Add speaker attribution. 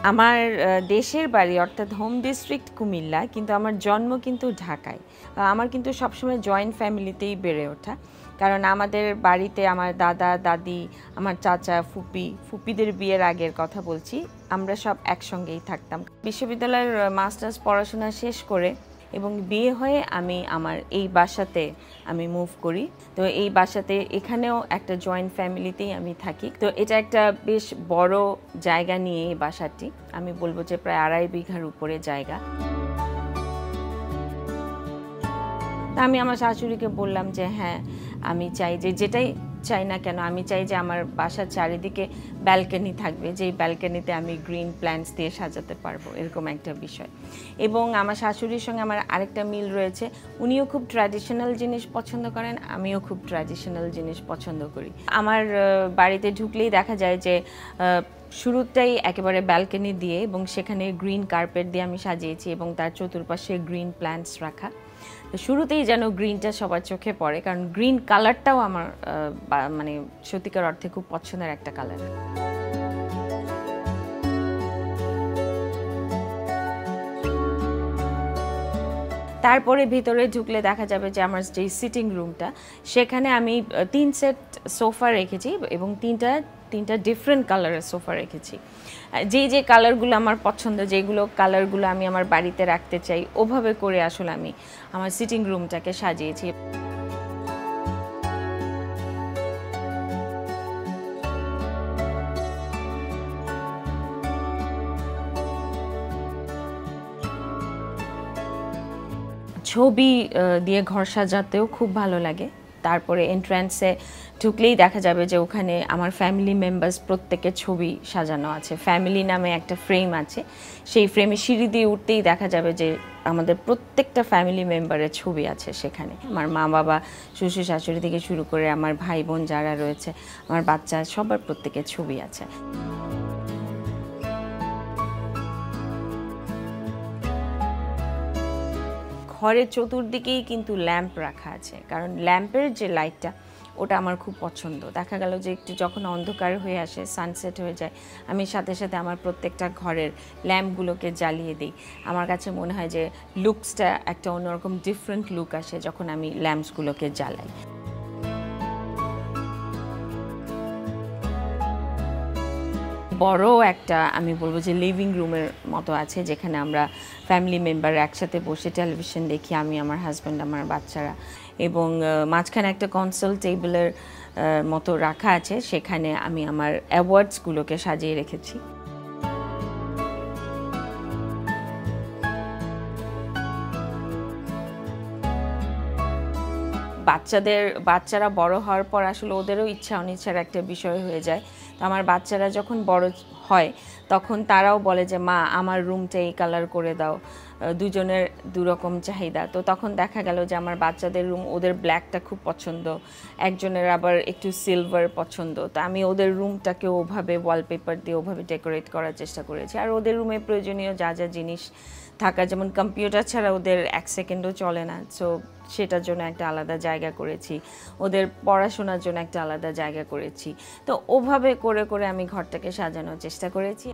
Speaker 1: আমার দেশের বাড়ি অর্থাৎ হোম ডিস্ট্রিক্ট কুমিল্লা, কিন্তু আমার জন্ম কিন্তু ঢাকায়। আমার কিন্তু সবসময় জয়েন্ট ফ্যামিলিতেই বেড়ে ওঠা, কারণ আমাদের বাড়িতে আমার দাদা দাদি, আমার চাচা ফুপিদের বিয়ের আগের কথা বলছি, আমরা সব একসঙ্গেই থাকতাম। বিশ্ববিদ্যালয়ের মাস্টার্স পড়াশোনা শেষ করে এবং বিয়ে হয়ে আমি আমার এই বাসাতে আমি মুভ করি। তো এই বাসাতে এখানেও একটা জয়েন্ট ফ্যামিলিতেই আমি থাকি। তো এটা একটা বেশ বড় জায়গা নিয়ে এই বাসাটি, আমি বলবো যে প্রায় 2.5 বিঘার উপরে জায়গা। তা আমি আমার শাশুড়িকে বললাম যে হ্যাঁ, আমি চাই যে যেটাই চাই না কেন, আমি চাই যে আমার বাসার চারিদিকে ব্যালকনি থাকবে, যেই ব্যালকনিতে আমি গ্রিন প্ল্যান্টস দিয়ে সাজাতে পারবো, এরকম একটা বিষয়। এবং আমার শাশুড়ির সঙ্গে আমার আরেকটা মিল রয়েছে, উনিও খুব ট্র্যাডিশনাল জিনিস পছন্দ করেন, আমিও খুব ট্র্যাডিশনাল জিনিস পছন্দ করি। আমার বাড়িতে ঢুকলেই দেখা যায় যে শুরুটাই একেবারে ব্যালকনি দিয়ে এবং সেখানে গ্রিন কার্পেট দিয়ে আমি সাজিয়েছি এবং তার চতুর্পাশে গ্রিন প্ল্যান্টস রাখা। শুরুতেই যেন গ্রিনটা সবার চোখে পড়ে, কারণ গ্রিন কালারটাও আমার মানে সত্যিকার অর্থে খুব পছন্দের একটা কালার। তারপরে ভিতরে ঢুকলে দেখা যাবে যে আমার যে সিটিং রুমটা, সেখানে আমি 3 সেট সোফা রেখেছি এবং তিনটা ডিফারেন্ট কালারের সোফা রেখেছি। যে কালারগুলো আমার পছন্দ, যেগুলো কালারগুলো আমি আমার বাড়িতে রাখতে চাই, ওভাবে করে আসলে আমি আমার সিটিং রুমটাকে সাজিয়েছি। ছবি দিয়ে ঘর সাজাতেও খুব ভালো লাগে। তারপরে এন্ট্রান্সে ঢুকলেই দেখা যাবে যে ওখানে আমার ফ্যামিলি মেম্বার্স প্রত্যেকের ছবি সাজানো আছে। ফ্যামিলি নামে একটা ফ্রেম আছে, সেই ফ্রেমে সিঁড়ি দিয়ে উঠতেই দেখা যাবে যে আমাদের প্রত্যেকটা ফ্যামিলি মেম্বারের ছবি আছে সেখানে। আমার মা বাবা, শ্বশুর শাশুড়ি থেকে শুরু করে আমার ভাই বোন যারা রয়েছে, আমার বাচ্চা, সবার প্রত্যেকের ছবি আছে। ঘরের চতুর্দিকেই কিন্তু ল্যাম্প রাখা আছে, কারণ ল্যাম্পের যে লাইটটা, ওটা আমার খুব পছন্দ। দেখা গেল যে একটু যখন অন্ধকার হয়ে আসে, সানসেট হয়ে যায়, আমি সাথে সাথে আমার প্রত্যেকটা ঘরের ল্যাম্পগুলোকে জ্বালিয়ে দিই। আমার কাছে মনে হয় যে লুকসটা একটা অন্যরকম ডিফারেন্ট লুক আসে যখন আমি ল্যাম্পসগুলোকে জ্বালাই। বড় একটা, আমি বলবো যে লিভিং রুমের মতো আছে, যেখানে আমরা ফ্যামিলি মেম্বার একসাথে বসে টেলিভিশন দেখি, আমি, আমার হাজব্যান্ড, আমার বাচ্চারা। এবং মাঝখানে একটা কনসোল টেবিলের মতো রাখা আছে, সেখানে আমি আমার অ্যাওয়ার্ডসগুলোকে সাজিয়ে রেখেছি। বাচ্চারা বড় হওয়ার পর আসলে ওদেরও ইচ্ছা অনিচ্ছার একটা বিষয় হয়ে যায়। তো আমার বাচ্চারা যখন বড় হয়, তখন তারাও বলে যে মা, আমার রুমটা এই কালার করে দাও। দুজনের দুরকম চাহিদা। তো তখন দেখা গেল যে আমার বাচ্চাদের রুম, ওদের ব্ল্যাকটা খুব পছন্দ, একজনের আবার একটু সিলভার পছন্দ। তো আমি ওদের রুমটাকে ওভাবে ওয়ালপেপার দিয়ে ওভাবে ডেকোরেট করার চেষ্টা করেছি। আর ওদের রুমে প্রয়োজনীয় যা যা জিনিস থাকা, যেমন কম্পিউটার ছাড়া ওদের 1 সেকেন্ডও চলে না, সো সেটার জন্য একটা আলাদা জায়গা করেছি, ওদের পড়াশোনার জন্য একটা আলাদা জায়গা করেছি। তো ওভাবে করে করে আমি ঘরটাকে সাজানোর চেষ্টা করেছি।